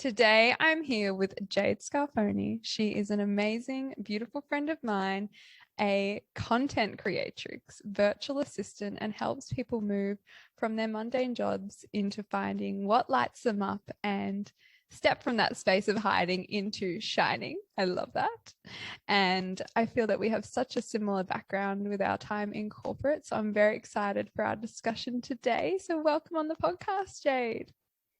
Today I'm here with Jade Scarfone. She is an amazing, beautiful friend of mine, a content creatrix, virtual assistant, and helps people move from their mundane jobs into finding what lights them up and step from that space of hiding into shining. I love that. And I feel that we have such a similar background with our time in corporate. So I'm very excited for our discussion today. So welcome on the podcast, Jade.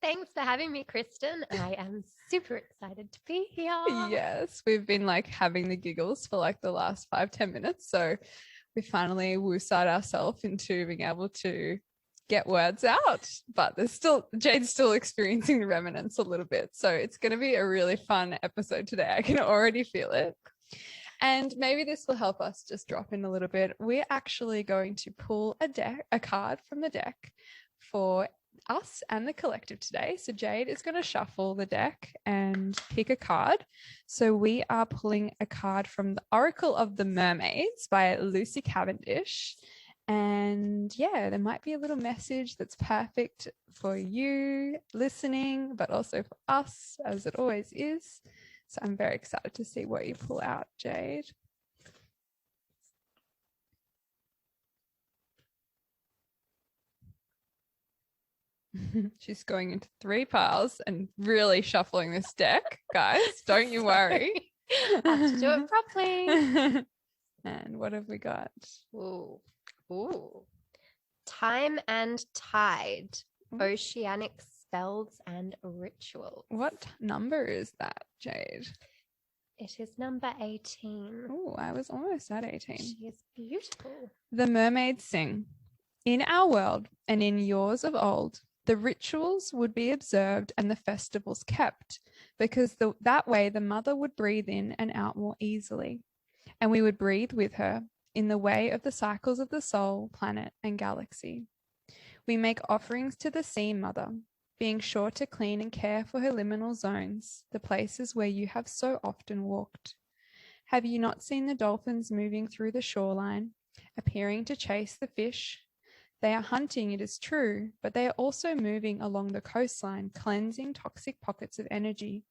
Thanks for having me, Kristin. I am super excited to be here. Yes, we've been like having the giggles for like the last 5-10 minutes. So we finally woosed ourselves into being able to get words out, but Jade's still experiencing the remnants a little bit. So it's going to be a really fun episode today. I can already feel it. And maybe this will help us just drop in a little bit. We're actually going to pull a card from the deck for us and the collective today. So Jade is going to shuffle the deck and pick a card. So we are pulling a card from the Oracle of the Mermaids by Lucy Cavendish. And yeah, there might be a little message that's perfect for you listening, but also for us, as it always is. So I'm very excited to see what you pull out, Jade. She's going into 3 piles and really shuffling this deck, guys. Don't you worry. I have to do it properly. And what have we got? Ooh. Time and Tide, Oceanic Spells and Rituals. What number is that, Jade? It is number 18. Oh, I was almost at 18. She is beautiful. The mermaids sing. In our world and in yours of old, the rituals would be observed and the festivals kept, because that way the mother would breathe in and out more easily, and we would breathe with her in the way of the cycles of the soul, planet, and galaxy. We make offerings to the sea mother, being sure to clean and care for her liminal zones, the places where you have so often walked. Have you not seen the dolphins moving through the shoreline, appearing to chase the fish? They are hunting, it is true, but they are also moving along the coastline, cleansing toxic pockets of energy.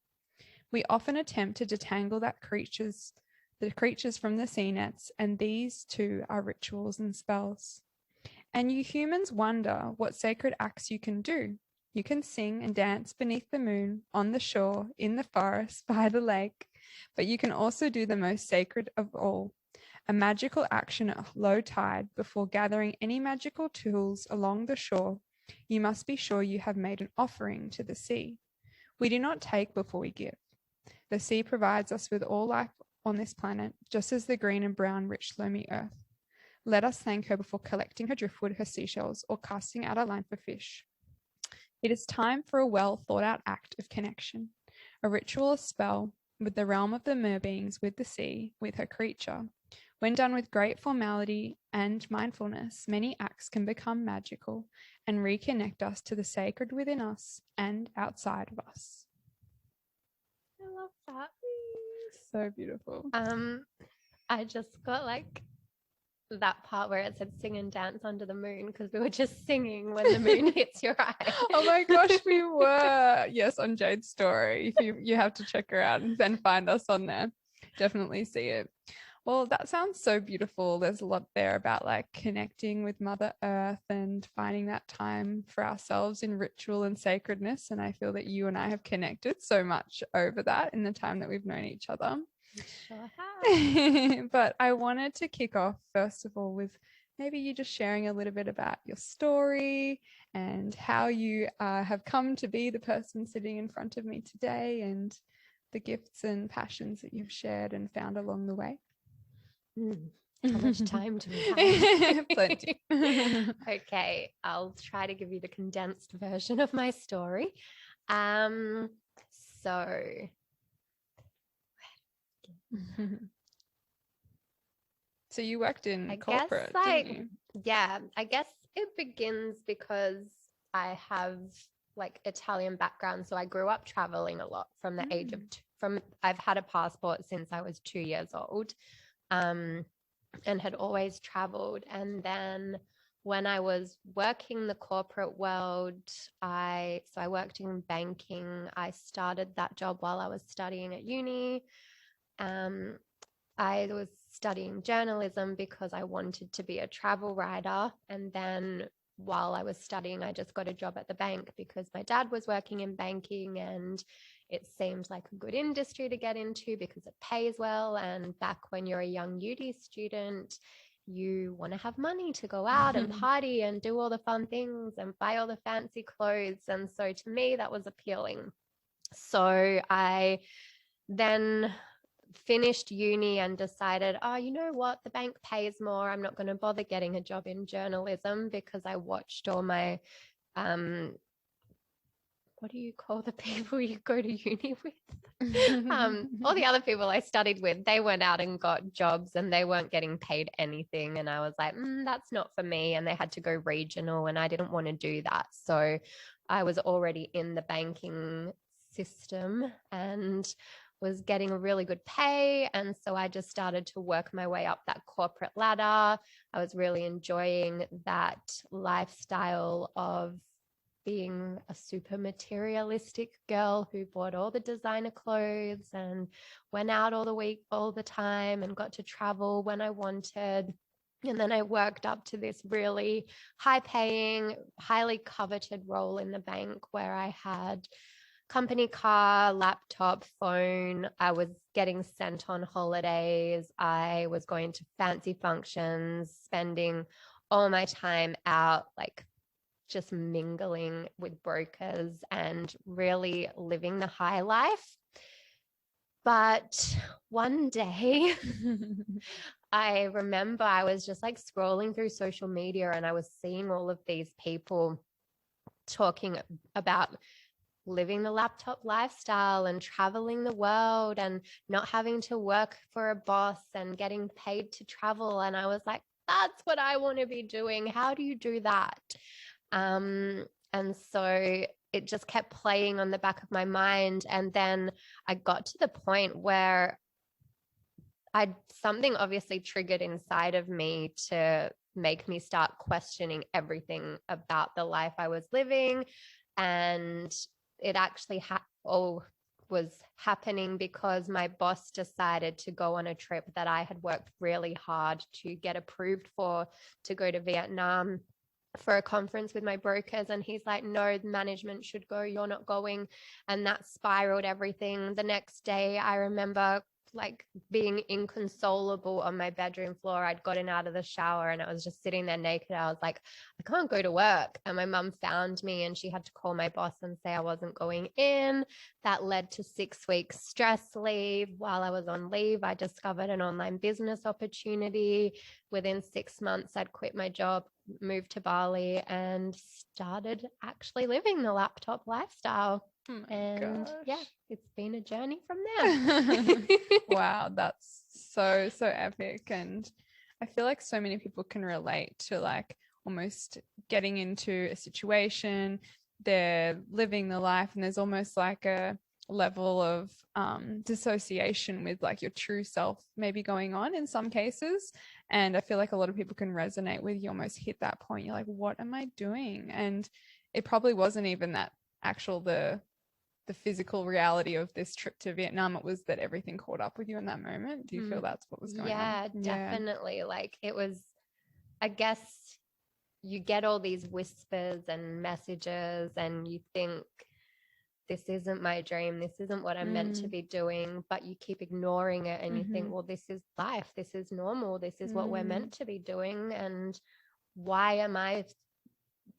We often attempt to detangle the creatures from the sea nets, and these too are rituals and spells. And you humans wonder what sacred acts you can do. You can sing and dance beneath the moon, on the shore, in the forest, by the lake, but you can also do the most sacred of all, a magical action at low tide. Before gathering any magical tools along the shore, you must be sure you have made an offering to the sea. We do not take before we give. The sea provides us with all life on this planet, just as the green and brown rich loamy earth. Let us thank her before collecting her driftwood, her seashells, or casting out a line for fish. It is time for a well thought out act of connection, a ritual or spell with the realm of the mer-beings, with the sea, with her creature. When done with great formality and mindfulness, many acts can become magical and reconnect us to the sacred within us and outside of us. I love that. So beautiful. I just got like that part where it said sing and dance under the moon, because we were just singing when the moon hits your eye. Oh my gosh, we were. Yes, on Jade's story. If you have to check her out and then find us on there. Definitely see it. Well, that sounds so beautiful. There's a lot there about like connecting with Mother Earth and finding that time for ourselves in ritual and sacredness. And I feel that you and I have connected so much over that in the time that we've known each other. Sure have. But I wanted to kick off, first of all, with maybe you just sharing a little bit about your story and how you have come to be the person sitting in front of me today, and the gifts and passions that you've shared and found along the way. How much time do we have? Plenty. Okay, I'll try to give you the condensed version of my story. So you worked in corporate, didn't you? Yeah, I guess it begins because I have like Italian background, so I grew up traveling a lot from the age of I've had a passport since I was 2 years old. And had always traveled. And then when I was working the corporate world, I worked in banking. I started that job while I was studying at uni. I was studying journalism because I wanted to be a travel writer. And then while I was studying, I just got a job at the bank because my dad was working in banking and it seemed like a good industry to get into because it pays well. And back when you're a young uni student, you want to have money to go out and party and do all the fun things and buy all the fancy clothes. And so to me, that was appealing. So I then finished uni and decided, oh, you know what? The bank pays more. I'm not going to bother getting a job in journalism because I watched all my, what do you call the people you go to uni with? All the other people I studied with, they went out and got jobs and they weren't getting paid anything. And I was like, that's not for me. And they had to go regional and I didn't want to do that. So I was already in the banking system and was getting a really good pay. And so I just started to work my way up that corporate ladder. I was really enjoying that lifestyle of being a super materialistic girl who bought all the designer clothes and went out all the time and got to travel when I wanted. And then I worked up to this really high paying, highly coveted role in the bank where I had company car, laptop, phone. I was getting sent on holidays. I was going to fancy functions, spending all my time out, like just mingling with brokers and really living the high life. But one day I remember I was just like scrolling through social media and I was seeing all of these people talking about living the laptop lifestyle and traveling the world and not having to work for a boss and getting paid to travel. And I was like, that's what I want to be doing. How do you do that? And so it just kept playing on the back of my mind. And then I got to the point where something obviously triggered inside of me to make me start questioning everything about the life I was living. And it actually all was happening because my boss decided to go on a trip that I had worked really hard to get approved for, to go to Vietnam for a conference with my brokers. And he's like, no, management should go, you're not going. And that spiraled everything. The next day, I remember like being inconsolable on my bedroom floor. I'd gotten out of the shower and I was just sitting there naked. I was like, I can't go to work. And my mum found me and she had to call my boss and say I wasn't going in. That led to 6 weeks stress leave. While I was on leave, I discovered an online business opportunity. Within 6 months, I'd quit my job, moved to Bali and started actually living the laptop lifestyle. And yeah, it's been a journey from there. Wow, that's so epic. And I feel like so many people can relate to like almost getting into a situation, they're living the life and there's almost like a level of dissociation with like your true self maybe going on in some cases. And I feel like a lot of people can resonate with, you almost hit that point, you're like, what am I doing? And it probably wasn't even that actual the physical reality of this trip to Vietnam. It was that everything caught up with you in that moment. Do you feel that's what was going on? Yeah, definitely. Like it was, I guess you get all these whispers and messages and you think, this isn't my dream. This isn't what I'm meant to be doing, but you keep ignoring it and you think, well, this is life. This is normal. This is what we're meant to be doing. And why am I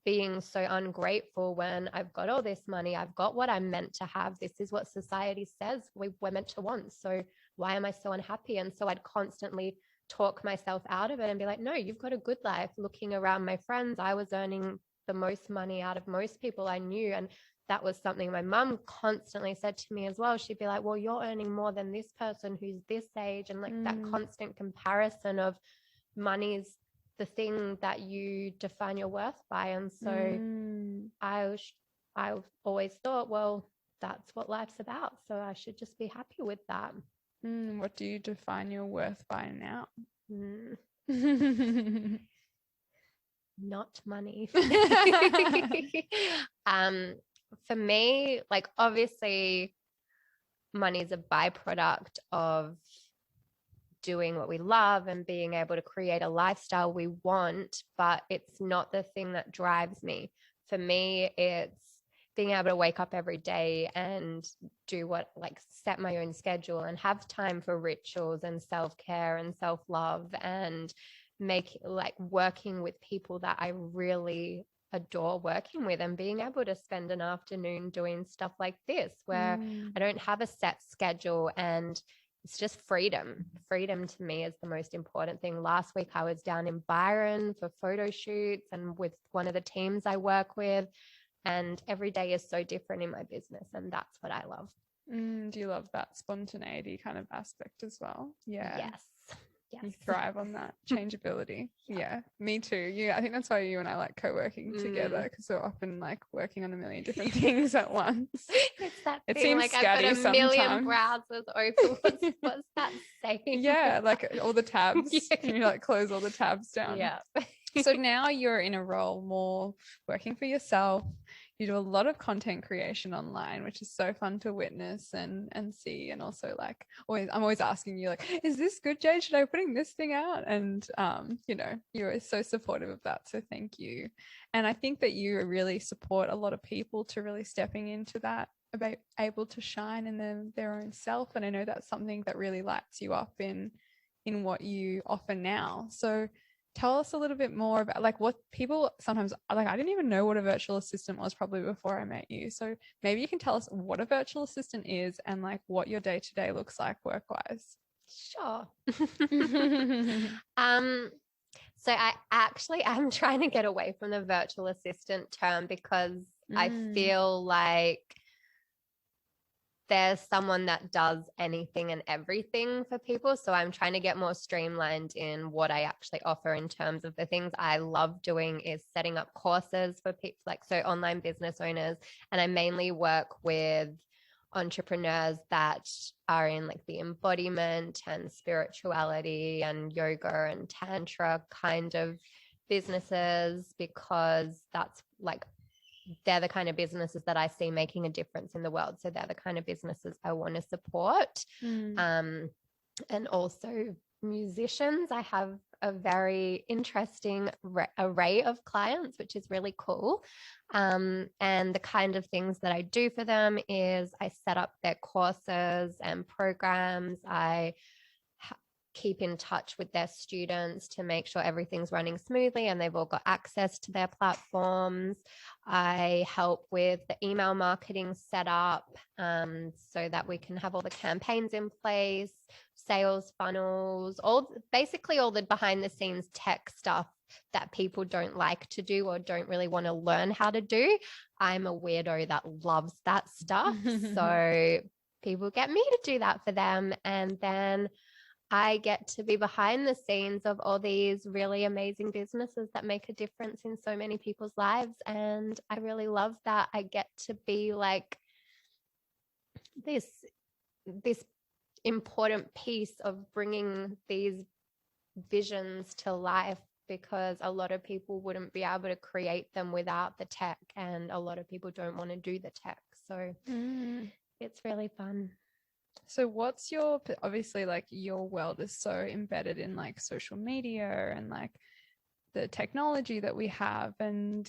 being so ungrateful when I've got all this money? I've got what I'm meant to have. This is what society says we're meant to want. So why am I so unhappy? And so I'd constantly talk myself out of it and be like, no, you've got a good life. Looking around my friends, I was earning the most money out of most people I knew. And that was something my mum constantly said to me as well. She'd be like, well, you're earning more than this person who's this age. And like that constant comparison of money's the thing that you define your worth by. And so I always thought, well, that's what life's about. So I should just be happy with that. What do you define your worth by now? Not money. For me, like, obviously money is a byproduct of doing what we love and being able to create a lifestyle we want, but it's not the thing that drives me. For me, it's being able to wake up every day and do what, like, set my own schedule and have time for rituals and self-care and self-love, and working with people that I really adore working with, and being able to spend an afternoon doing stuff like this where I don't have a set schedule, and it's just freedom. Freedom to me is the most important thing. Last week I was down in Byron for photo shoots and with one of the teams I work with, and every day is so different in my business, and that's what I love. Do you love that spontaneity kind of aspect as well? Yeah. Yes. You thrive on that changeability. Yeah, me too. Yeah, I think that's why you and I like co-working together, because we're often like working on a million different things at once. It's that it thing, seems like, scatty I've got a million sometimes. browsers open. What's that saying? Yeah, like all the tabs. You like close all the tabs down. Yeah. So now you're in a role more working for yourself. You do a lot of content creation online, which is so fun to witness and see. And also, like, I'm always asking you, like, is this good, Jade? Should I be putting this thing out? And you're so supportive of that. So thank you. And I think that you really support a lot of people to really stepping into that, about able to shine in their own self. And I know that's something that really lights you up in what you offer now. So tell us a little bit more about, like, what people sometimes, like, I didn't even know what a virtual assistant was probably before I met you. So maybe you can tell us what a virtual assistant is and like what your day-to-day looks like work-wise. Sure. So I'm trying to get away from the virtual assistant term, because I feel like there's someone that does anything and everything for people. So I'm trying to get more streamlined in what I actually offer in terms of the things I love doing is setting up courses for people, like, so online business owners. And I mainly work with entrepreneurs that are in like the embodiment and spirituality and yoga and tantra kind of businesses, because that's like, they're the kind of businesses that I see making a difference in the world. So they're the kind of businesses I want to support. And also musicians. I have a very interesting array of clients, which is really cool. And the kind of things that I do for them is I set up their courses and programs. I keep in touch with their students to make sure everything's running smoothly and they've all got access to their platforms. I help with the email marketing setup so that we can have all the campaigns in place, sales funnels, basically all the behind the scenes tech stuff that people don't like to do or don't really want to learn how to do. I'm a weirdo that loves that stuff. So people get me to do that for them. And then I get to be behind the scenes of all these really amazing businesses that make a difference in so many people's lives. And I really love that. I get to be like this important piece of bringing these visions to life, because a lot of people wouldn't be able to create them without the tech, and a lot of people don't want to do the tech. So it's really fun. So what's your, obviously, like, your world is so embedded in like social media and like the technology that we have, and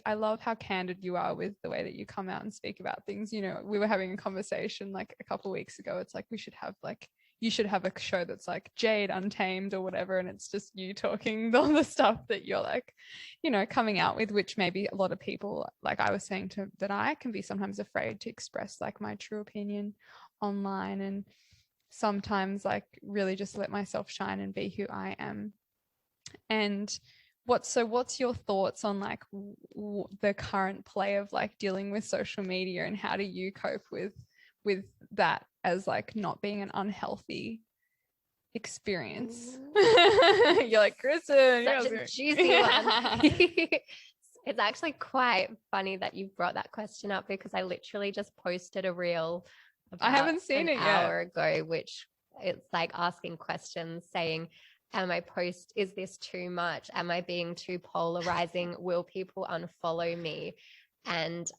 I love how candid you are with the way that you come out and speak about things. We were having a conversation like a couple of weeks ago. It's like, you should have a show that's like Jade Untamed or whatever, and it's just you talking all the stuff that you're like, coming out with, which maybe a lot of people, like I was saying that I can be sometimes afraid to express like my true opinion online, and sometimes like really just let myself shine and be who I am. And what's your thoughts on like the current play of like dealing with social media, and how do you cope with that as like not being an unhealthy experience? You're like, Kristin, such a juicy one. It's actually quite funny that you brought that question up, because I literally just posted a reel I haven't seen it an hour ago, which it's like asking questions saying, is this too much? Am I being too polarizing? Will people unfollow me? And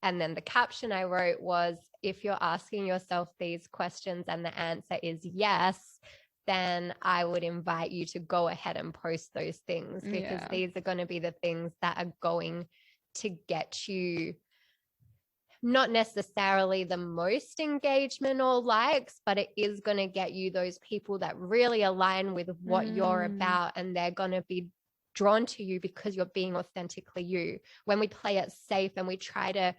then the caption I wrote was, if you're asking yourself these questions and the answer is yes, then I would invite you to go ahead and post those things, because these are going to be the things that are going to get you not necessarily the most engagement or likes, but it is going to get you those people that really align with what you're about, and they're going to be drawn to you because you're being authentically you. When we play it safe and we try to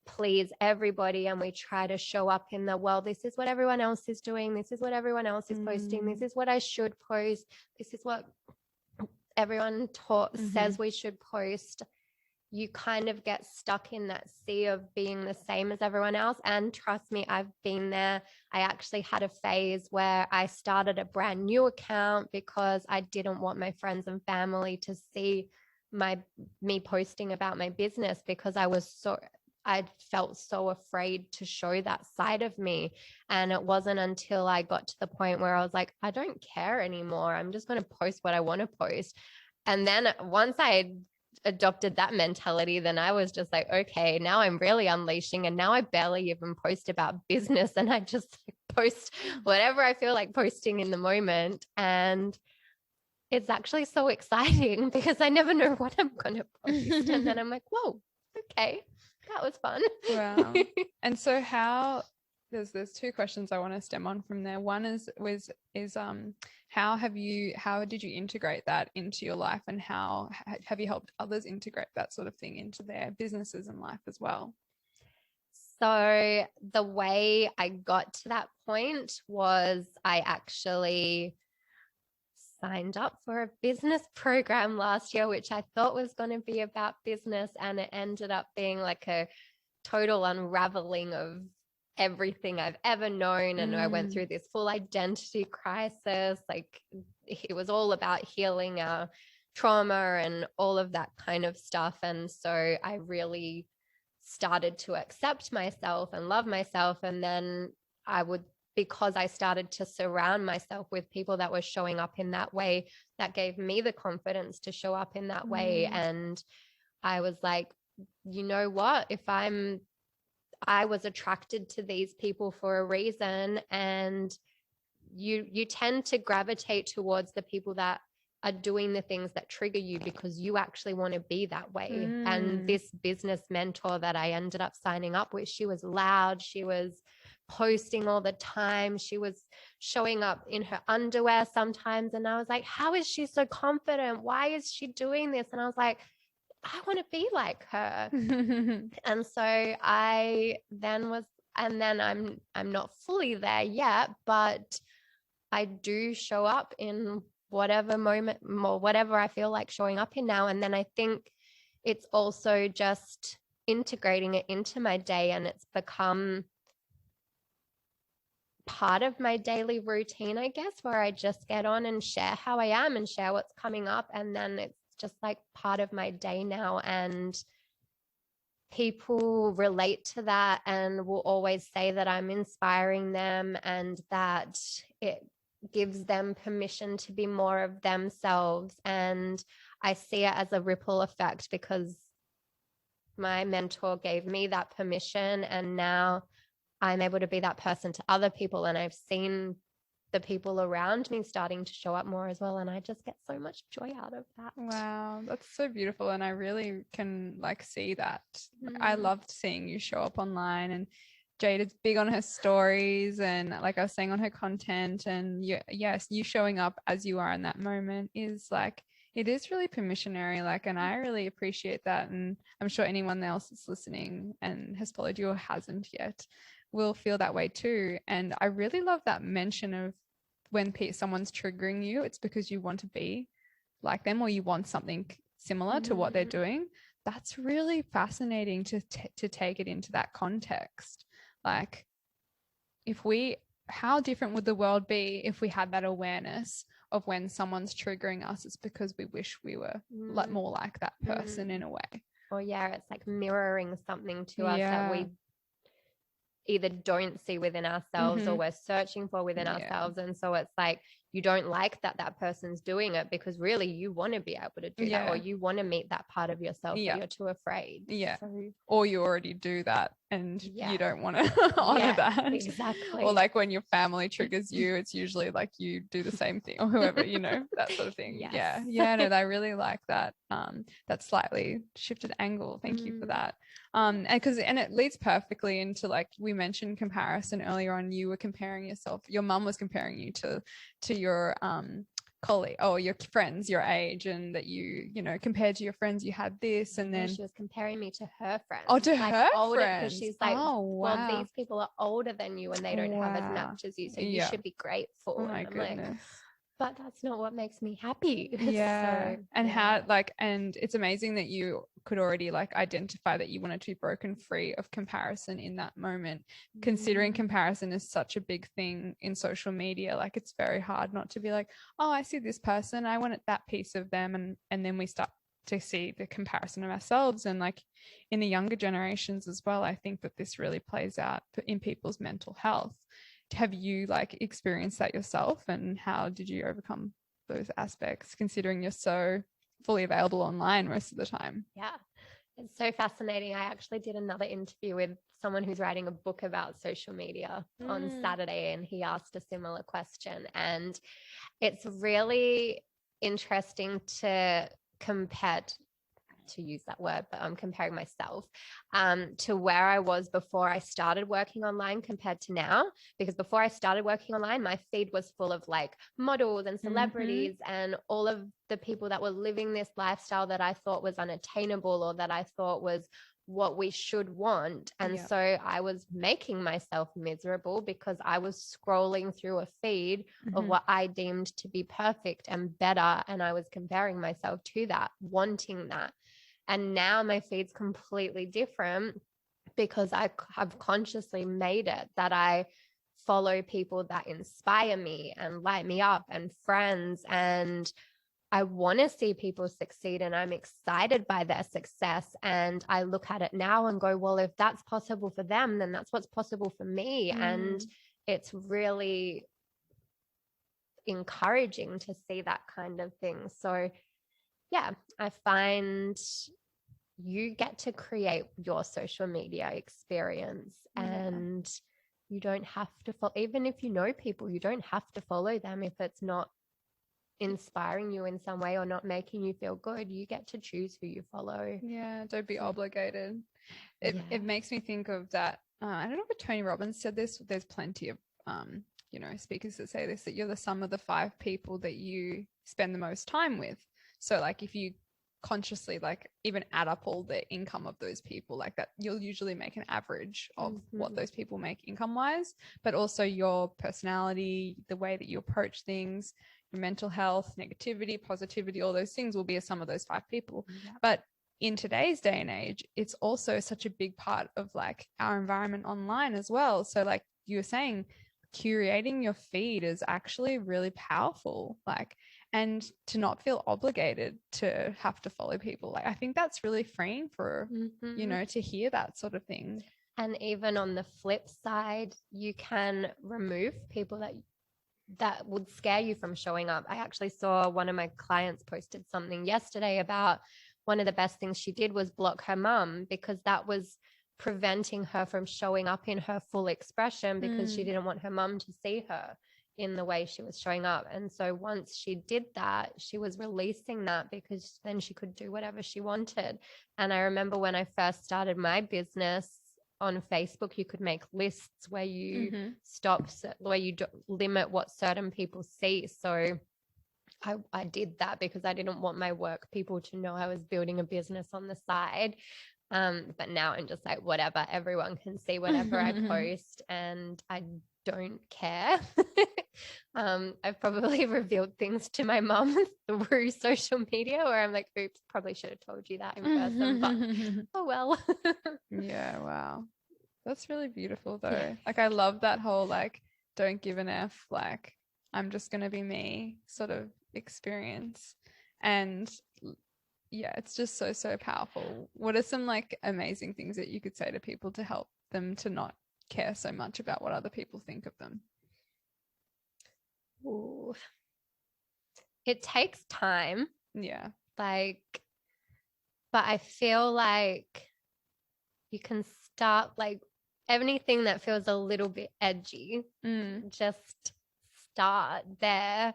please everybody and we try to show up in the, well, this is what everyone else is doing, this is what everyone else is posting, this is what I should post, this is what everyone says we should post, you kind of get stuck in that sea of being the same as everyone else. And trust me, I've been there. I actually had a phase where I started a brand new account because I didn't want my friends and family to see me posting about my business, because I felt so afraid to show that side of me. And it wasn't until I got to the point where I was like, I don't care anymore. I'm just going to post what I want to post. And then once I adopted that mentality, then I was just like, okay, now I'm really unleashing. And now I barely even post about business, and I just post whatever I feel like posting in the moment. And it's actually so exciting because I never know what I'm going to post. And then I'm like, whoa, okay, that was fun. Wow. And so there's two questions I want to stem on from there. One is how did you integrate that into your life, and how have you helped others integrate that sort of thing into their businesses and life as well? So the way I got to that point was I actually signed up for a business program last year, which I thought was going to be about business, and it ended up being like a total unraveling of everything I've ever known. And I went through this full identity crisis. Like, it was all about healing our trauma and all of that kind of stuff. And so I really started to accept myself and love myself. And then because I started to surround myself with people that were showing up in that way, that gave me the confidence to show up in that way. And I was like, you know what, I was attracted to these people for a reason, and you tend to gravitate towards the people that are doing the things that trigger you because you actually want to be that way. And this business mentor that I ended up signing up with, she was loud, she was posting all the time, she was showing up in her underwear sometimes, and I was like, how is she so confident? Why is she doing this? And I was like, I want to be like her. And so I'm not fully there yet, but I do show up in whatever moment or whatever I feel like showing up in now. And then I think it's also just integrating it into my day, and it's become part of my daily routine, I guess, where I just get on and share how I am and share what's coming up. And then it's just like part of my day now. And people relate to that and will always say that I'm inspiring them and that it gives them permission to be more of themselves. And I see it as a ripple effect because my mentor gave me that permission, and now I'm able to be that person to other people. And I've seen the people around me starting to show up more as well. And I just get so much joy out of that. Wow, that's so beautiful. And I really can see that. I loved seeing you show up online, and Jade is big on her stories and, like I was saying, on her content. And you showing up as you are in that moment is it is really permissionary. And I really appreciate that. And I'm sure anyone else that's listening and has followed you or hasn't yet will feel that way too. And I really love that mention of when someone's triggering you, it's because you want to be like them, or you want something similar to what they're doing. That's really fascinating to take it into that context. How different would the world be if we had that awareness of when someone's triggering us, it's because we wish we were more like that person in a way. Or it's like mirroring something to us that we either don't see within ourselves or we're searching for within ourselves. And so it's like you don't like that that person's doing it because really you want to be able to do that, or you want to meet that part of yourself, but you're too afraid. Or you already do that and you don't want to honor that. Exactly. Or like when your family triggers you, it's usually like you do the same thing, or whoever, you know, that sort of thing. No, I really like that that slightly shifted angle. Thank you for that. And it leads perfectly into, like we mentioned comparison earlier on. You were comparing yourself, your mum was comparing you to your colleague or your friends your age, and that you know, compared to your friends you had this, and then she was comparing me to her friends. To like her older, friends. because she's like, well, these people are older than you and they don't have as much as you, so you should be grateful. Oh my and I'm goodness. like, but that's not what makes me happy. How, like, and it's amazing that you could already like identify that you wanted to be broken free of comparison in that moment, considering comparison is such a big thing in social media. Like, it's very hard not to be like, oh, I see this person, I want that piece of them, and then we start to see the comparison of ourselves. And like in the younger generations as well, I think that this really plays out in people's mental health. Have you like experienced that yourself, and how did you overcome those aspects, considering you're so fully available online most of the time? Yeah, it's so fascinating. I actually did another interview with someone who's writing a book about social media on Saturday, and he asked a similar question. And it's really interesting to compare, to use that word, but I'm comparing myself to where I was before I started working online compared to now. Because before I started working online, my feed was full of like models and celebrities and all of the people that were living this lifestyle that I thought was unattainable, or that I thought was what we should want. And so I was making myself miserable because I was scrolling through a feed of what I deemed to be perfect and better, and I was comparing myself to that, wanting that. And now my feed's completely different because I have consciously made it that I follow people that inspire me and light me up, and friends, and I want to see people succeed, and I'm excited by their success. And I look at it now and go, well, if that's possible for them, then that's what's possible for me. And it's really encouraging to see that kind of thing. So yeah, I find you get to create your social media experience, and you don't have to follow, even if you know people, you don't have to follow them if it's not inspiring you in some way or not making you feel good. You get to choose who you follow. Don't be obligated. It makes me think of that. I don't know if Tony Robbins said this. There's plenty of you know, speakers that say this, that you're the sum of the 5 people that you spend the most time with. So like if you consciously like even add up all the income of those people, like that, you'll usually make an average of what those people make income wise, but also your personality, the way that you approach things, your mental health, negativity, positivity, all those things will be a sum of those 5 people. But in today's day and age, it's also such a big part of like our environment online as well. So like you were saying, curating your feed is actually really powerful, like, and to not feel obligated to have to follow people. Like, I think that's really freeing for, you know, to hear that sort of thing. And even on the flip side, you can remove people that would scare you from showing up. I actually saw one of my clients posted something yesterday about one of the best things she did was block her mum, because that was preventing her from showing up in her full expression, because she didn't want her mum to see her in the way she was showing up. And so once she did that, she was releasing that, because then she could do whatever she wanted. And I remember when I first started my business on Facebook, you could make lists where you where you limit what certain people see. So I did that because I didn't want my work people to know I was building a business on the side. But now I'm just like, whatever, everyone can see whatever I post, and I don't care. I've probably revealed things to my mum through social media where I'm like, oops, probably should have told you that in person, but oh well. Yeah, wow. That's really beautiful though. Yeah. Like, I love that whole like, don't give an F, like, I'm just going to be me sort of experience. And yeah, it's just so powerful. What are some like amazing things that you could say to people to help them to not care so much about what other people think of them? Ooh. it takes time. Yeah. Like, but I feel like you can start, like, anything that feels a little bit edgy, just start there.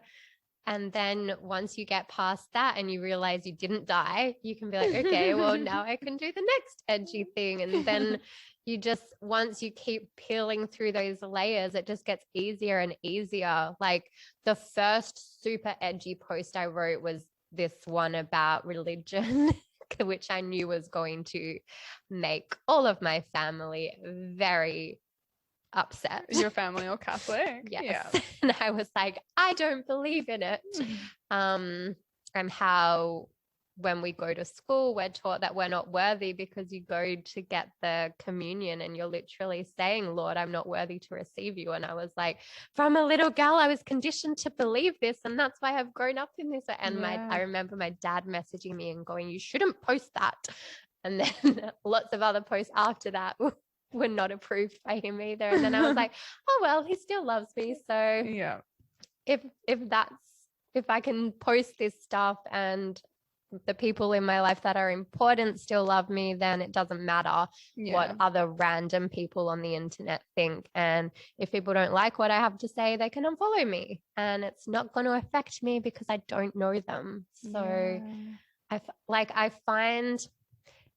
And then once you get past that and you realize you didn't die, you can be like, okay, well, now I can do the next edgy thing. And then you just, once you keep peeling through those layers, it just gets easier and easier. Like, the first super edgy post I wrote was this one about religion, which I knew was going to make all of my family very upset. Your family all Catholic? Yes. Yeah. And I was like, I don't believe in it. And how when we go to school, we're taught that we're not worthy because you go to get the communion and you're literally saying, Lord, I'm not worthy to receive you. And I was like, from a little girl, I was conditioned to believe this. And that's why I've grown up in this. And I remember my dad messaging me and going, you shouldn't post that. And then lots of other posts after that were not approved by him either. And then I was like, oh, well, he still loves me. So yeah, if I can post this stuff and the people in my life that are important still love me, then it doesn't matter what other random people on the internet think. And if people don't like what I have to say, they can unfollow me and it's not going to affect me because I don't know them. So I find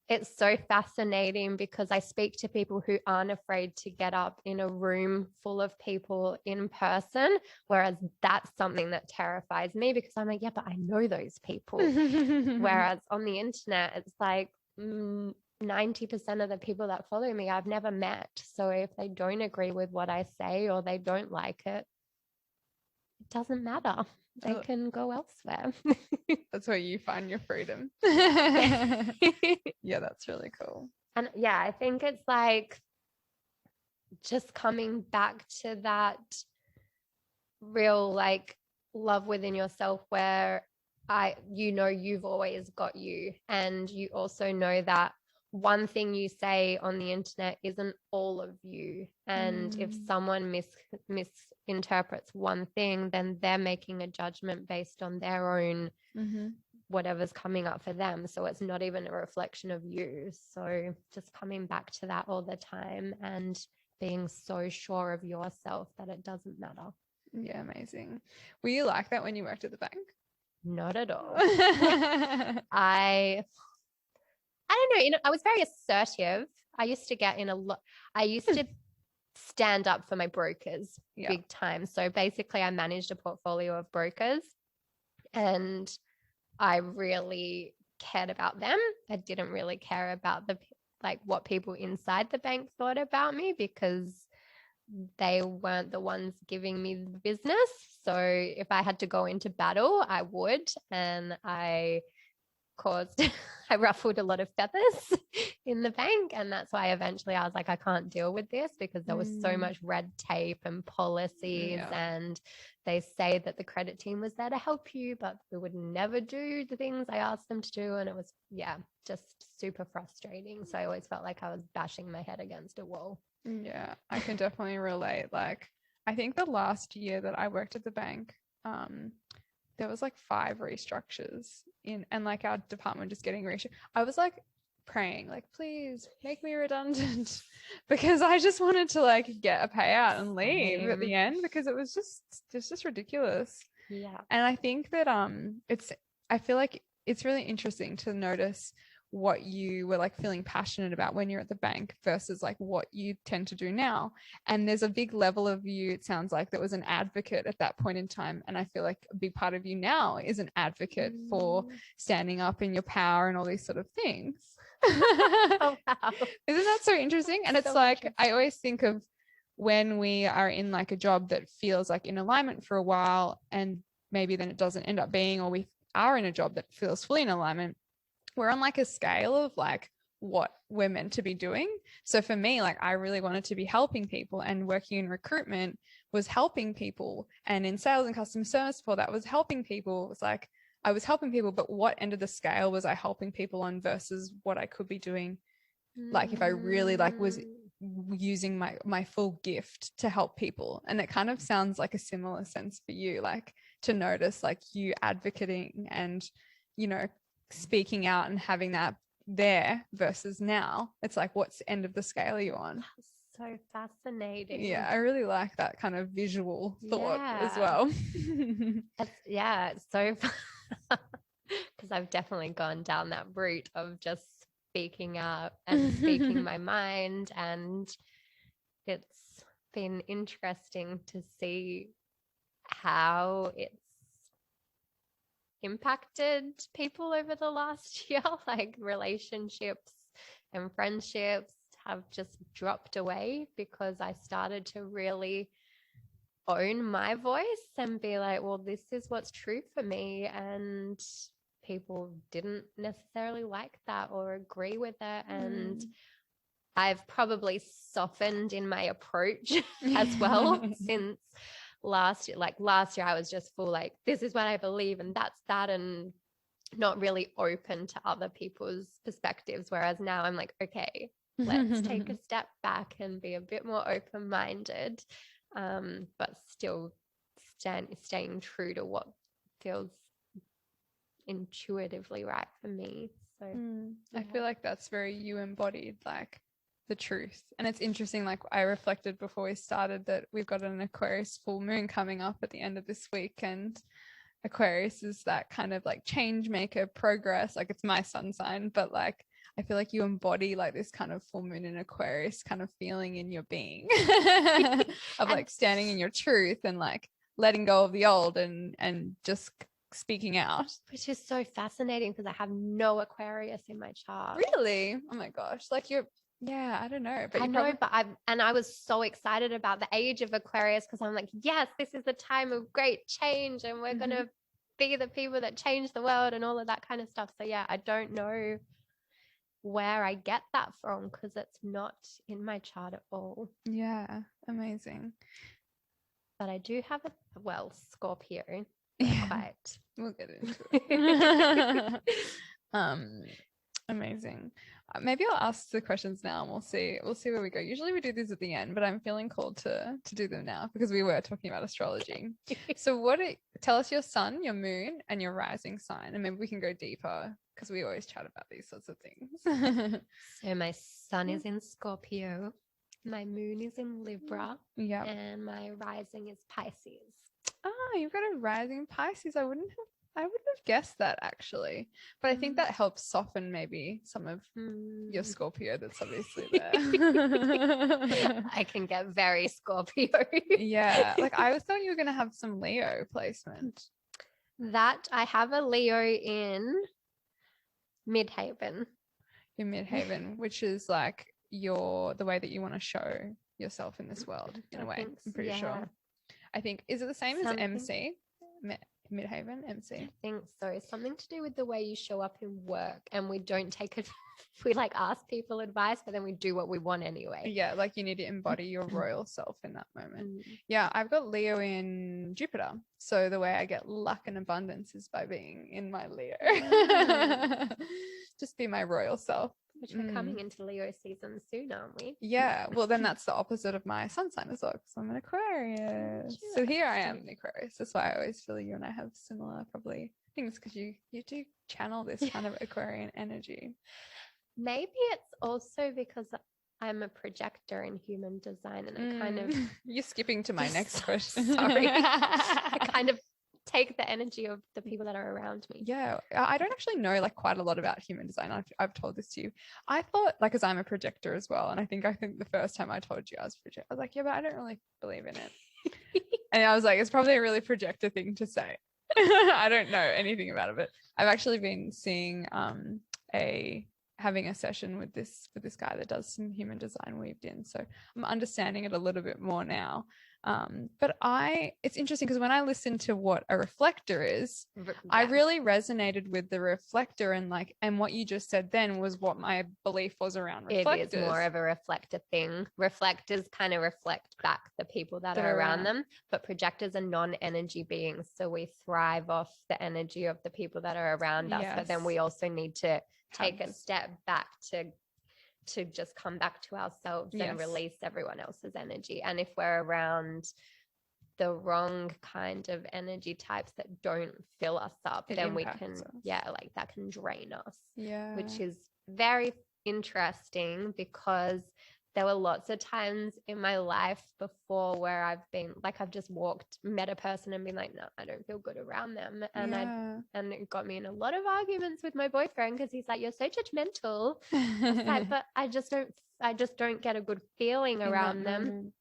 it's so fascinating because I speak to people who aren't afraid to get up in a room full of people in person, whereas that's something that terrifies me because I'm like, yeah, but I know those people. Whereas on the internet, it's like 90% of the people that follow me, I've never met. So if they don't agree with what I say or they don't like it, it doesn't matter. They can go elsewhere. That's where you find your freedom. Yeah, that's really cool. And yeah, I think it's like just coming back to that real like love within yourself where you've always got you. And you also know that one thing you say on the internet isn't all of you. And if someone misinterprets one thing, then they're making a judgment based on their own whatever's coming up for them. So it's not even a reflection of you. So just coming back to that all the time and being so sure of yourself that it doesn't matter. Yeah, amazing. Were you like that when you worked at the bank? Not at all. I don't know. I was very assertive. I used to get in a lot. I used to stand up for my brokers big time. So basically I managed a portfolio of brokers and I really cared about them. I didn't really care about what people inside the bank thought about me because they weren't the ones giving me the business. So if I had to go into battle, I would. And I ruffled a lot of feathers in the bank. And that's why eventually I was like, I can't deal with this because there was so much red tape and policies. And they say that the credit team was there to help you, but we would never do the things I asked them to do. And it was, just super frustrating. So I always felt like I was bashing my head against a wall. Yeah, I can definitely relate. Like, I think the last year that I worked at the bank, there was like 5 restructures and like our department just getting restructured. I was like praying, like, please make me redundant because I just wanted to like get a payout and leave at the end because it was just ridiculous. Yeah. And I think that I feel like it's really interesting to notice what you were like feeling passionate about when you're at the bank versus like what you tend to do now. And there's a big level of you, it sounds like, that was an advocate at that point in time. And I feel like a big part of you now is an advocate for standing up in your power and all these sort of things. Oh, wow. Isn't that so interesting? And it's so like, I always think of when we are in like a job that feels like in alignment for a while and maybe then it doesn't end up being, or we are in a job that feels fully in alignment, we're on like a scale of like what we're meant to be doing. So for me, like I really wanted to be helping people, and working in recruitment was helping people, and in sales and customer service support, that was helping people. It was like I was helping people, but what end of the scale was I helping people on versus what I could be doing? Like if I really like was using my full gift to help people. And it kind of sounds like a similar sense for you, like to notice like you advocating and, you know, speaking out and having that there versus now. It's like, what's end of the scale are you on? So fascinating. Yeah, I really like that kind of visual thought as well. It's so because I've definitely gone down that route of just speaking out and speaking my mind, and it's been interesting to see how it's impacted people over the last year. Like relationships and friendships have just dropped away because I started to really own my voice and be like, well, this is what's true for me, and people didn't necessarily like that or agree with it. And I've probably softened in my approach as well since last year. Like last year I was just full like, this is what I believe and that's that, and not really open to other people's perspectives. Whereas now I'm like, okay, let's take a step back and be a bit more open-minded, but still staying true to what feels intuitively right for me. So I feel like that's very you embodied, like the truth. And it's interesting, like I reflected before we started that we've got an Aquarius full moon coming up at the end of this week, and Aquarius is that kind of like change maker, progress, like it's my sun sign, but like I feel like you embody like this kind of full moon in Aquarius kind of feeling in your being of like standing in your truth and like letting go of the old and just speaking out. Which is so fascinating because I have no Aquarius in my chart. Really? Oh my gosh. Like you're, yeah, I don't know. But I was so excited about the age of Aquarius because I'm like, yes, this is the time of great change and we're going to be the people that change the world and all of that kind of stuff. So yeah, I don't know where I get that from because it's not in my chart at all. Yeah, amazing. But I do have Scorpio. Yeah, quite. We'll get into it. Amazing. Maybe I'll ask the questions now and we'll see where we go. Usually we do these at the end, but I'm feeling called to do them now because we were talking about astrology. So tell us your sun, your moon, and your rising sign, and maybe we can go deeper because we always chat about these sorts of things. So my sun is in Scorpio, my moon is in Libra, and my rising is Pisces. Oh, you've got a rising Pisces. I wouldn't have guessed that actually, but I think that helps soften maybe some of your Scorpio that's obviously there. I can get very Scorpio. Yeah, like I thought you were going to have some Leo placement. That I have a Leo in Midhaven. In Midhaven, which is like the way that you want to show yourself in this world in a way. I'm pretty sure. I think, is it the same as MC? Midhaven, MC? I think so. Something to do with the way you show up in work, and we don't take it. We like ask people advice, but then we do what we want anyway. Yeah, like you need to embody your royal self in that moment. Yeah, I've got Leo in Jupiter. So the way I get luck and abundance is by being in my Leo. Just be my royal self. Which we're coming into Leo season soon, aren't we? Yeah. Well, then that's the opposite of my sun sign as well, because I'm an Aquarius. So here I am, an Aquarius. That's why I always feel you and I have similar probably things, because you do channel this kind of Aquarian energy. Maybe it's also because I'm a projector in human design, and I kind of you're skipping to my next question. Sorry. I kind of take the energy of the people that are around me. Yeah, I don't actually know like quite a lot about human design. I've told this to you. I thought, like, because I'm a projector as well, and I think the first time I told you I was projector, I was like, yeah, but I don't really believe in it. And I was like, it's probably a really projector thing to say. I don't know anything about it, but I've actually been seeing having a session with this guy that does some human design weaved in, so I'm understanding it a little bit more now. But it's interesting because when I listened to what a reflector is, I really resonated with the reflector, and what you just said then was what my belief was around reflectors. It is more of a reflector thing. Reflectors kind of reflect back the people that are around them, but projectors are non-energy beings, so we thrive off the energy of the people that are around us. But then we also need to take a step back to just come back to ourselves and release everyone else's energy. And if we're around the wrong kind of energy types that don't fill us up, It then we impacts can, us. like that can drain us, Yeah. which is very interesting because there were lots of times in my life before where I've been like, I've just met a person and been like, no, I don't feel good around them. And and it got me in a lot of arguments with my boyfriend because he's like, you're so judgmental. I was like, but I just don't get a good feeling around them. Moment.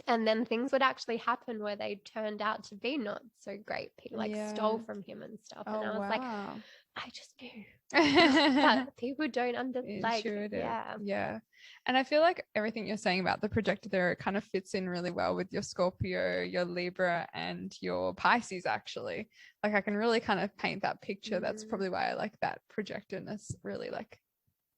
And then things would actually happen where they turned out to be not so great. People like stole from him and stuff. And I was like, I just knew. But people don't Intuitive. Yeah. And I feel like everything you're saying about the projector there, it kind of fits in really well with your Scorpio, your Libra, and your Pisces, actually. Like I can really kind of paint that picture. That's probably why I like that projectorness really like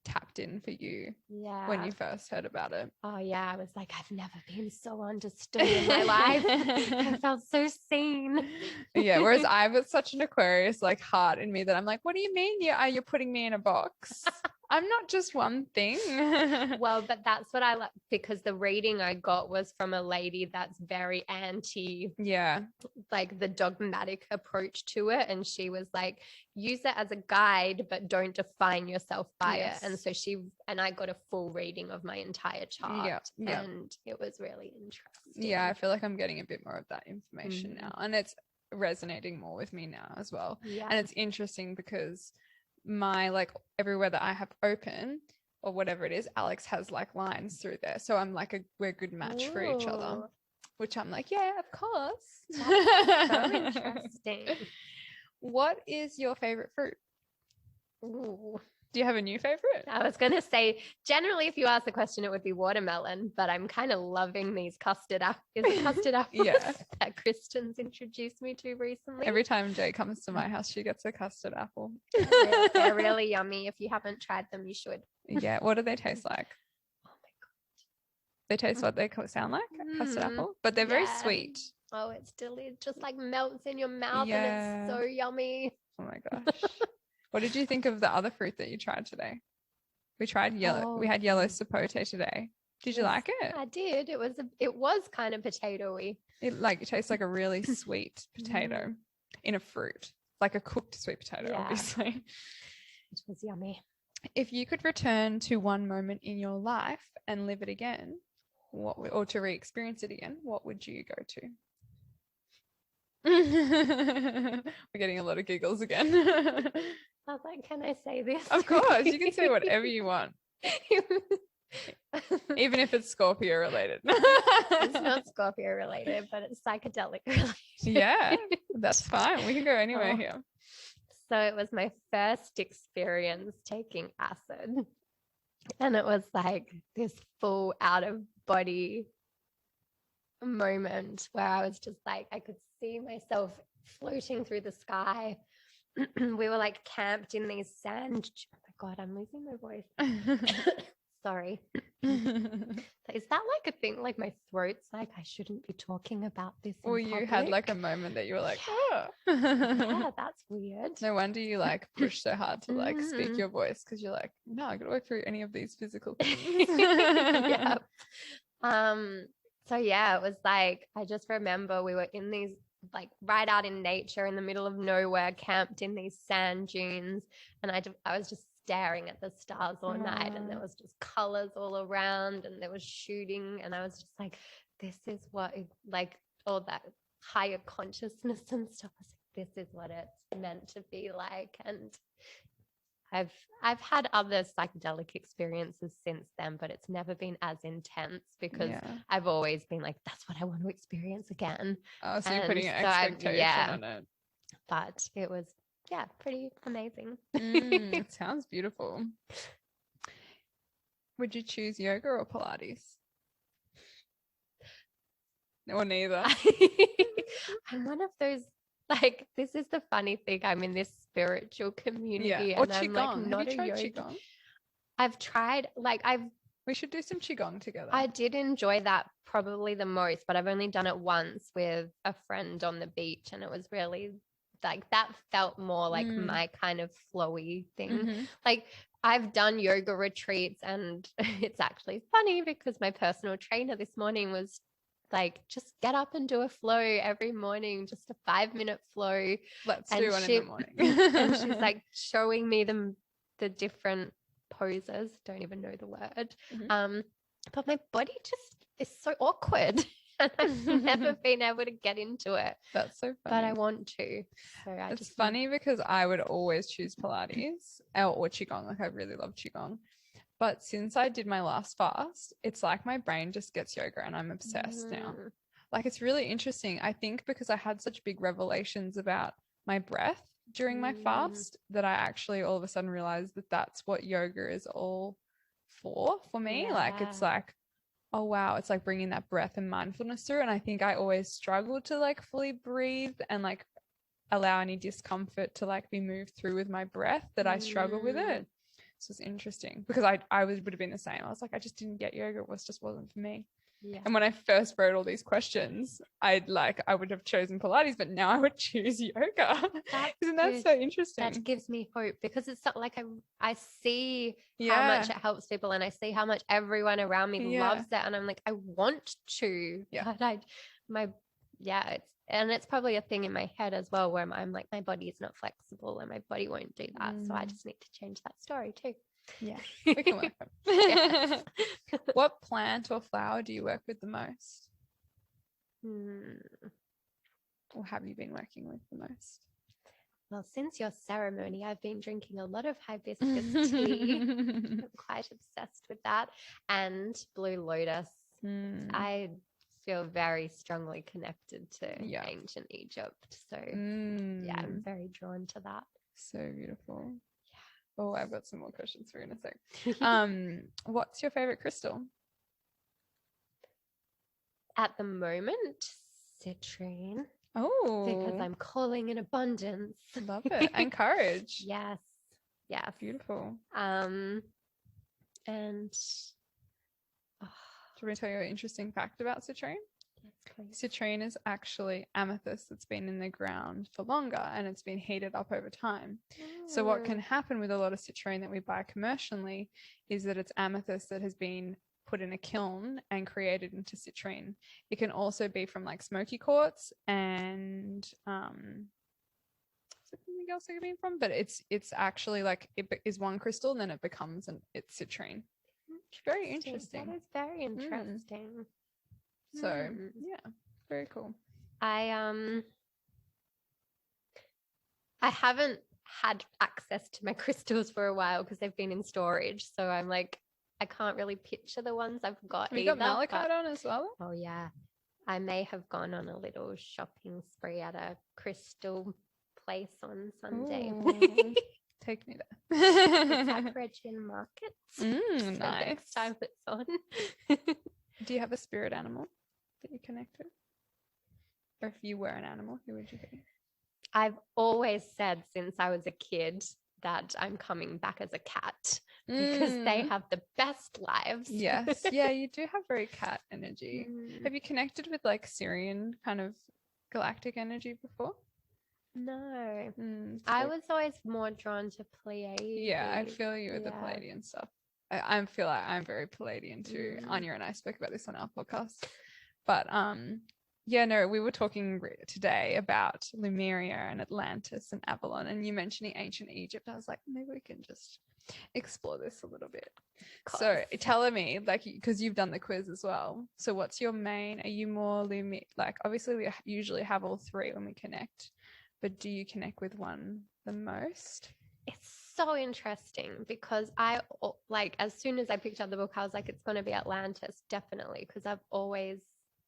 tapped in for you when you first heard about it. Oh yeah, I was like, I've never been so understood in my life. I felt so seen. Yeah, whereas I've got such an Aquarius like heart in me that I'm like, what do you mean you're putting me in a box? I'm not just one thing. Well, but that's what I like, because the reading I got was from a lady that's very anti, like the dogmatic approach to it. And she was like, use it as a guide, but don't define yourself by it. And so I got a full reading of my entire chart. And it was really interesting. Yeah, I feel like I'm getting a bit more of that information now. And it's resonating more with me now as well. Yeah. And it's interesting because my like everywhere that I have open or whatever it is, Alex has like lines through there, so I'm like we're a good match for each other, which I'm like, yeah, of course. That's so interesting. What is your favorite fruit? Ooh. Do you have a new favorite? I was going to say, generally, if you ask the question, it would be watermelon, but I'm kind of loving these custard apples. Is it custard apples that Kristin's introduced me to recently? Every time Jay comes to my house, she gets a custard apple. They're really yummy. If you haven't tried them, you should. Yeah. What do they taste like? Oh my God. They taste what they sound like? Custard apple? But they're very sweet. Oh, it's delicious. Just like melts in your mouth and it's so yummy. Oh my gosh. What did you think of the other fruit that you tried today? We tried yellow. We had yellow sapote today. Did you like it? I did. It was kind of potatoey. It tastes like a really sweet potato in a fruit, like a cooked sweet potato, obviously. It was yummy. If you could return to one moment in your life and live it again, or to re-experience it again, what would you go to? We're getting a lot of giggles again. I was like, can I say this? Of course, you can say whatever you want. Even if it's Scorpio related. It's not Scorpio related, but it's psychedelic related. Yeah, that's fine. We can go anywhere here. So it was my first experience taking acid. And it was like this full out of body moment where I was just like, I could see myself floating through the sky. We were like camped in these sand. Oh my God, I'm losing my voice. Sorry. Is that like a thing? Like my throat's like, I shouldn't be talking about this. Or you had like a moment that you were like, yeah, that's weird. No wonder you like push so hard to like speak your voice, because you're like, no, I gotta work through any of these physical things. Yeah. So yeah, it was like, I just remember we were in these like right out in nature in the middle of nowhere, camped in these sand dunes, and I was just staring at the stars all night, and there was just colors all around, and there was shooting, and I was just like, this is what like all that higher consciousness and stuff. I was like, this is what it's meant to be like. And I've had other psychedelic experiences since then, but it's never been as intense because I've always been like, that's what I want to experience again. Oh, so you're putting an expectation on it. But it was, pretty amazing. It sounds beautiful. Would you choose yoga or Pilates? Or neither? I'm one of those, like, this is the funny thing. I'm in this spiritual community. Or and Qigong. I'm like, not Have you tried yoga. Qigong? I've tried, like, we should do some Qigong together. I did enjoy that probably the most, but I've only done it once with a friend on the beach, and it was really like, that felt more like my kind of flowy thing. Like, I've done yoga retreats, and it's actually funny because my personal trainer this morning was like, just get up and do a flow every morning, just a 5-minute flow. Let's And do one in the morning. and she's like showing me the different poses. Don't even know the word. But my body just is so awkward. And I've never been able to get into it. That's so funny. But I want to. So it's funny because I would always choose Pilates or Qigong. Like I really love Qigong. But since I did my last fast, it's like my brain just gets yoga and I'm obsessed now. Like it's really interesting. I think because I had such big revelations about my breath during my fast that I actually all of a sudden realized that that's what yoga is all for me. Yeah. Like it's like, oh wow, it's like bringing that breath and mindfulness through. And I think I always struggled to like fully breathe and like allow any discomfort to like be moved through with my breath, that I struggle with it. So it's interesting because I would have been the same. I was like, I just didn't get yoga. It just wasn't for me. Yeah. And when I first wrote all these questions, I would have chosen Pilates, but now I would choose yoga. Isn't that so interesting? That gives me hope because it's not like I see how much it helps people and I see how much everyone around me loves it. And I'm like, I want to, but it's probably a thing in my head as well where I'm like, my body is not flexible and my body won't do that. So I just need to change that story too. Yeah, we can work on it. What plant or flower do you work with the most? Or have you been working with the most? Well, since your ceremony, I've been drinking a lot of hibiscus tea. I'm quite obsessed with that. And blue lotus. I feel very strongly connected to ancient Egypt. So I'm very drawn to that. So beautiful. Oh, I've got some more questions for you in a sec. What's your favorite crystal? At the moment, citrine. Oh, because I'm calling in abundance. Love it. And courage. Yes. Beautiful. And do you want me to tell you an interesting fact about citrine? Yes, citrine is actually amethyst that's been in the ground for longer and it's been heated up over time. So what can happen with a lot of citrine that we buy commercially is that it's amethyst that has been put in a kiln and created into citrine. It can also be from like smoky quartz and something else it could be from, but it's actually like it is one crystal and then it becomes it's citrine. Very interesting. That is very interesting. So very cool. I haven't had access to my crystals for a while because they've been in storage. So I'm like, I can't really picture the ones I've got. Have you got malachite on as well? Oh yeah. I may have gone on a little shopping spree at a crystal place on Sunday. Take me there. Sacred markets. So nice. Next time it's on. Do you have a spirit animal that you connect with? Or if you were an animal, who would you be? I've always said since I was a kid that I'm coming back as a cat because they have the best lives. Yes. Yeah, you do have very cat energy. Have you connected with like Syrian kind of galactic energy before? No. I was always more drawn to Pleiades. Yeah, I feel you with the Palladian stuff. I feel like I'm very Palladian too. Anya and I spoke about this on our podcast. But we were talking today about Lemuria and Atlantis and Avalon, and you mentioning ancient Egypt. I was like, maybe we can just explore this a little bit. So tell me, like, because you've done the quiz as well. So what's your main? Are you more like, obviously we usually have all three when we connect, but do you connect with one the most? It's so interesting because I like, as soon as I picked up the book, I was like, it's going to be Atlantis, definitely, because I've always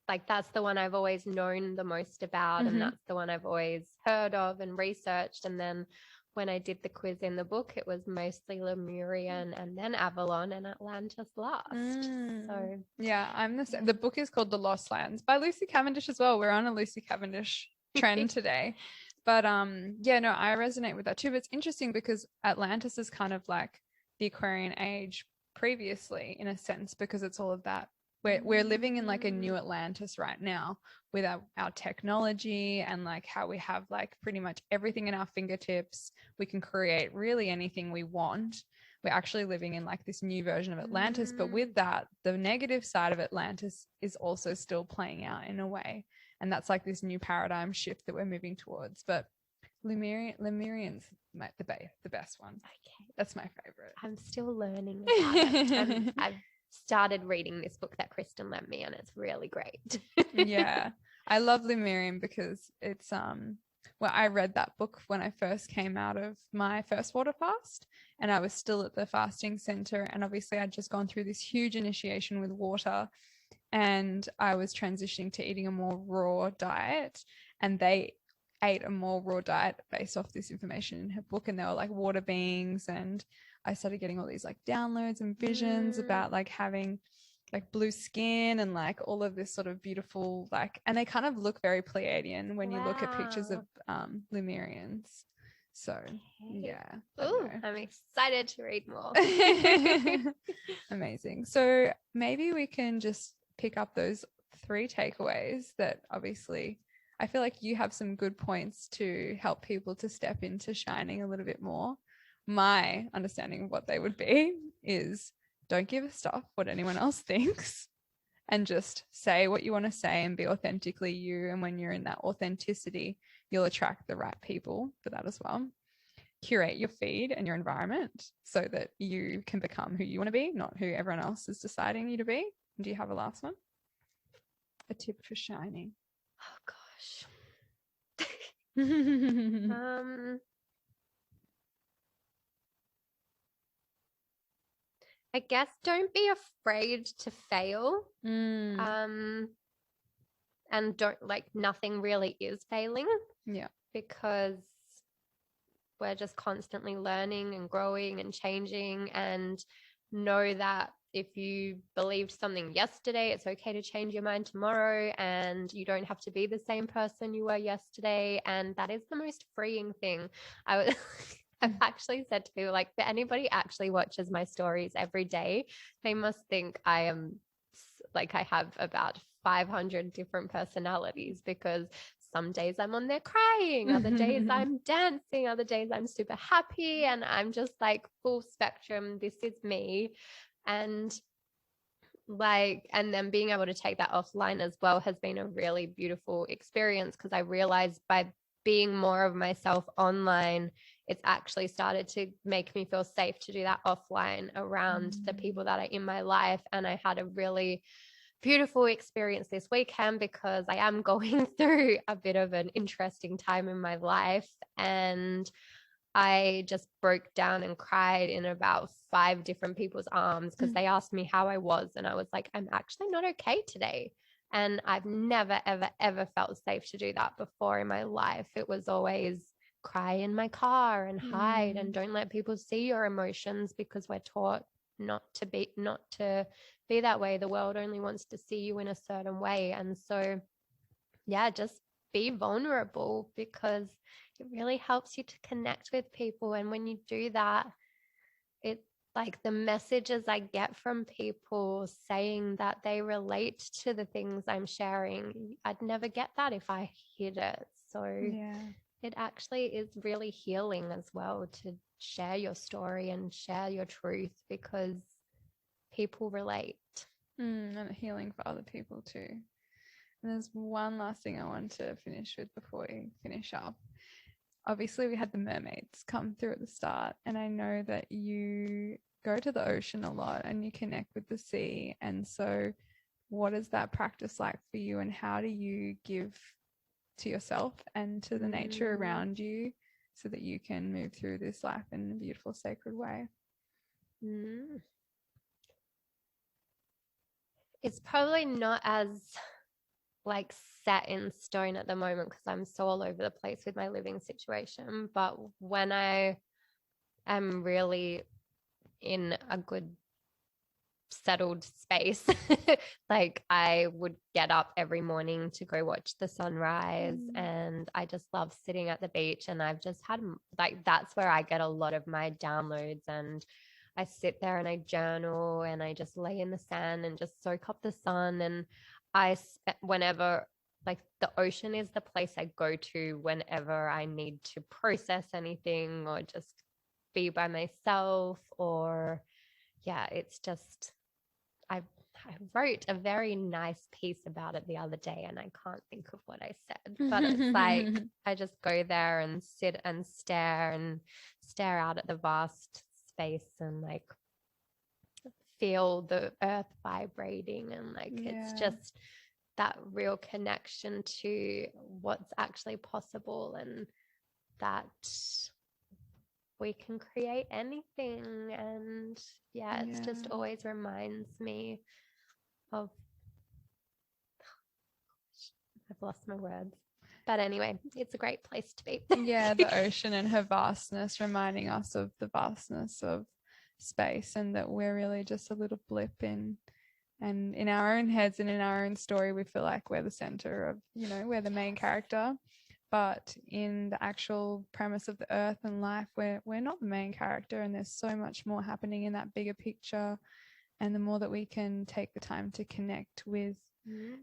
like, that's the one I've always known the most about, and that's the one I've always heard of and researched. And then when I did the quiz in the book, it was mostly Lemurian and then Avalon and Atlantis last. So yeah, I'm the same. The book is called The Lost Lands by Lucy Cavendish as well. We're on a Lucy Cavendish trend today. But I resonate with that too. But it's interesting because Atlantis is kind of like the Aquarian age previously, in a sense, because it's all of that. We're living in like a new Atlantis right now with our technology and like how we have like pretty much everything in our fingertips. We can create really anything we want. we're actually living in like this new version of Atlantis. But with that, the negative side of Atlantis is also still playing out in a way. And that's like this new paradigm shift that we're moving towards. But Lemurian's the best one. Okay. That's my favorite. I'm still learning about it. I've started reading this book that Kristin lent me, and it's really great. Yeah. I love Lemurian because it's well, I read that book when I first came out of my first water fast, and I was still at the fasting center, and obviously I'd just gone through this huge initiation with water, and I was transitioning to eating a more raw diet, and they ate a more raw diet based off this information in her book, and they were like water beings, and I started getting all these like downloads and visions about like having like blue skin and like all of this sort of beautiful like, and they kind of look very Pleiadian when you look at pictures of Lemurians. So yeah. Ooh, I'm excited to read more. Amazing. So maybe we can just pick up those 3 takeaways that obviously I feel like you have some good points to help people to step into shining a little bit more. My understanding of what they would be is don't give a stuff what anyone else thinks, and just say what you want to say and be authentically you. And when you're in that authenticity, you'll attract the right people for that as well. Curate your feed and your environment so that you can become who you want to be, not who everyone else is deciding you to be. Do you have a last one? A tip for shining? Oh gosh. I guess don't be afraid to fail. And don't like, nothing really is failing. Yeah. Because we're just constantly learning and growing and changing, and know that if you believed something yesterday, it's okay to change your mind tomorrow, and you don't have to be the same person you were yesterday. And that is the most freeing thing. I've actually said to people, like, if anybody actually watches my stories every day, they must think I am like, I have about 500 different personalities, because some days I'm on there crying, other days I'm dancing, other days I'm super happy, and I'm just like full spectrum. This is me. And like, and then being able to take that offline as well has been a really beautiful experience, because I realized by being more of myself online, it's actually started to make me feel safe to do that offline around the people that are in my life. And I had a really beautiful experience this weekend, because I am going through a bit of an interesting time in my life, and I just broke down and cried in about 5 different people's arms, because they asked me how I was, and I was like, I'm actually not okay today. And I've never, ever, ever felt safe to do that before in my life. It was always cry in my car and hide and don't let people see your emotions, because we're taught not to be that way. The world only wants to see you in a certain way. And so, yeah, just be vulnerable, because it really helps you to connect with people. And when you do that, it's like the messages I get from people saying that they relate to the things I'm sharing, I'd never get that if I hid it. So yeah, it actually is really healing as well to share your story and share your truth, because people relate. And healing for other people too. And there's one last thing I want to finish with before we finish up. Obviously, we had the mermaids come through at the start, and I know that you go to the ocean a lot and you connect with the sea. And so what is that practice like for you, and how do you give to yourself and to the nature around you so that you can move through this life in a beautiful, sacred way? It's probably not as like set in stone at the moment, because I'm so all over the place with my living situation. But when I am really in a good settled space, like I would get up every morning to go watch the sunrise, and I just love sitting at the beach. And I've just had, like, that's where I get a lot of my downloads, and I sit there and I journal, and I just lay in the sand and just soak up the sun. And whenever, like, the ocean is the place I go to whenever I need to process anything or just be by myself, or it's just I wrote a very nice piece about it the other day and I can't think of what I said, but it's like I just go there and sit and stare out at the vast space and like feel the earth vibrating, and like it's just that real connection to what's actually possible, and that we can create anything. And it's just always reminds me of, I've lost my words, but anyway, it's a great place to be. The ocean and her vastness, reminding us of the vastness of space, and that we're really just a little blip in, and in our own heads and in our own story we feel like we're the center of, we're the main character, but in the actual premise of the earth and life, we're not the main character, and there's so much more happening in that bigger picture. And the more that we can take the time to connect with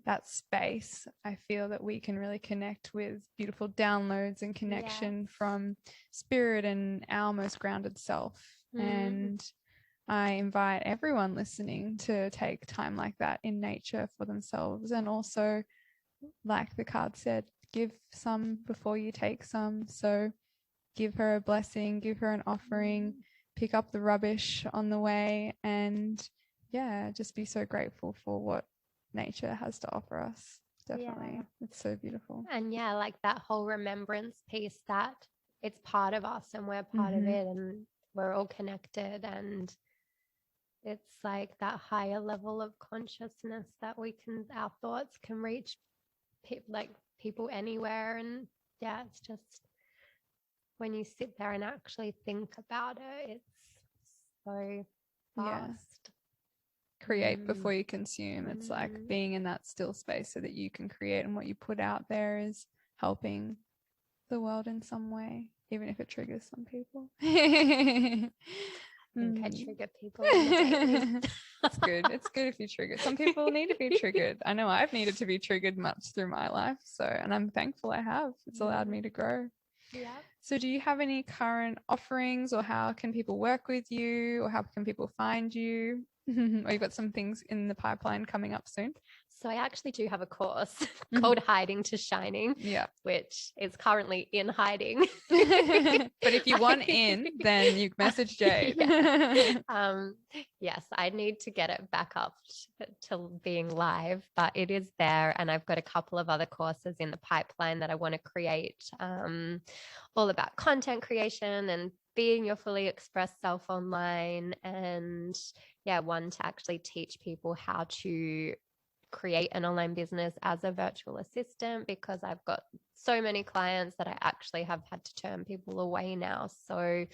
that space, I feel that we can really connect with beautiful downloads and connection from spirit and our most grounded self. And I invite everyone listening to take time like that in nature for themselves. And also, like the card said, give some before you take some. So give her a blessing, give her an offering, pick up the rubbish on the way, and just be so grateful for what nature has to offer us. Definitely. It's so beautiful. And like that whole remembrance piece, that it's part of us and we're part of it, and we're all connected, and it's like that higher level of consciousness that our thoughts can reach people anywhere. And it's just, when you sit there and actually think about it, it's so vast. Create before you consume. It's like being in that still space so that you can create, and what you put out there is helping the world in some way, even if it triggers some people. I think I trigger people on the daily. It's good. It's good if you trigger. Some people need to be triggered. I know I've needed to be triggered much through my life, and I'm thankful I have. It's allowed me to grow. So do you have any current offerings, or how can people work with you, or how can people find you? Or you've got some things in the pipeline coming up soon? So I actually do have a course called Hiding to Shining, which is currently in hiding. But if you want in, then you message Jade. Yes, I need to get it back up to being live, but it is there. And I've got a couple of other courses in the pipeline that I want to create, all about content creation and being your fully expressed self online. And one to actually teach people how to create an online business as a virtual assistant, because I've got so many clients that I actually have had to turn people away now. So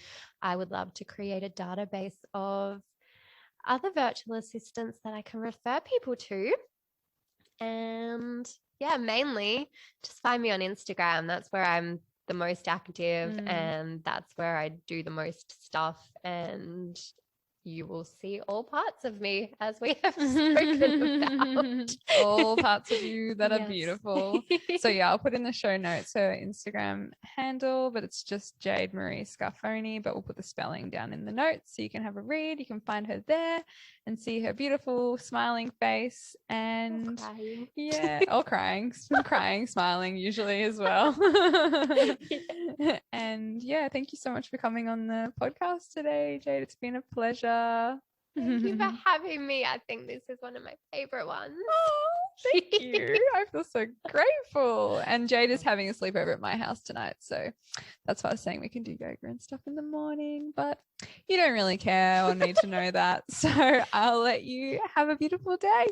I would love to create a database of other virtual assistants that I can refer people to. And mainly just find me on Instagram. That's where I'm the most active, and that's where I do the most stuff. And you will see all parts of me, as we have spoken about. All parts of you that are beautiful. So I'll put in the show notes her Instagram handle, but it's just Jade Marie Scarfone, but we'll put the spelling down in the notes so you can have a read. You can find her there and see her beautiful smiling face. And all crying, smiling usually as well. And thank you so much for coming on the podcast today, Jade. It's been a pleasure. Thank you for having me. I think this is one of my favorite ones. Oh, thank you. I feel so grateful. And Jade is having a sleepover at my house tonight, so that's why I was saying we can do yoga and stuff in the morning, but you don't really care or need to know that, so I'll let you have a beautiful day.